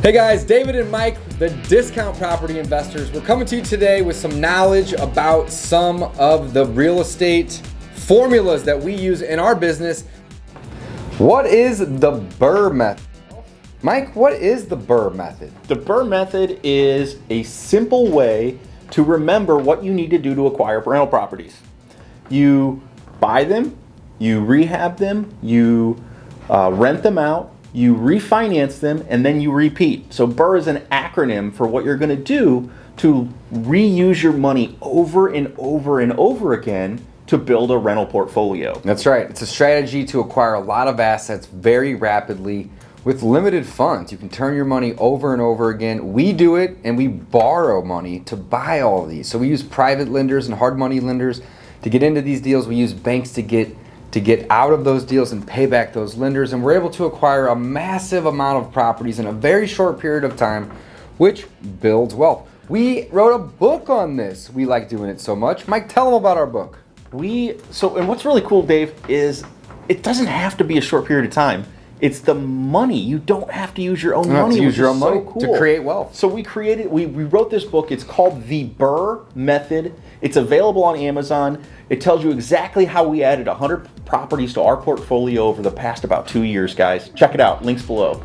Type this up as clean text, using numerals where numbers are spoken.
Hey guys, David and Mike, the Discount Property Investors. We're coming to you today with some knowledge about some of the real estate formulas that we use in our business. What is the BRRRR method? Mike, what is the BRRRR method? The BRRRR method is a simple way to remember what you need to do to acquire rental properties. You buy them, you rehab them, you rent them out, you refinance them, and then you repeat. So BRRRR is an acronym for what you're going to do to reuse your money over and over and over again to build a rental portfolio. That's right. It's a strategy to acquire a lot of assets very rapidly with limited funds. You can turn your money over and over again. We do it, and we borrow money to buy all of these. So we use private lenders and hard money lenders to get into these deals. We use banks to get out of those deals and pay back those lenders, and we're able to acquire a massive amount of properties in a very short period of time, which builds wealth. We wrote a book on this. We like doing it so much. Mike, tell them about our book. And what's really cool, Dave, is it doesn't have to be a short period of time. It's the money. You don't have to use your own money. Use your own money to create wealth. So we wrote this book. It's called The BRRRR Method. It's available on Amazon. It tells you exactly how we added 100 properties to our portfolio over the past about 2 years, guys. Check it out. Links below.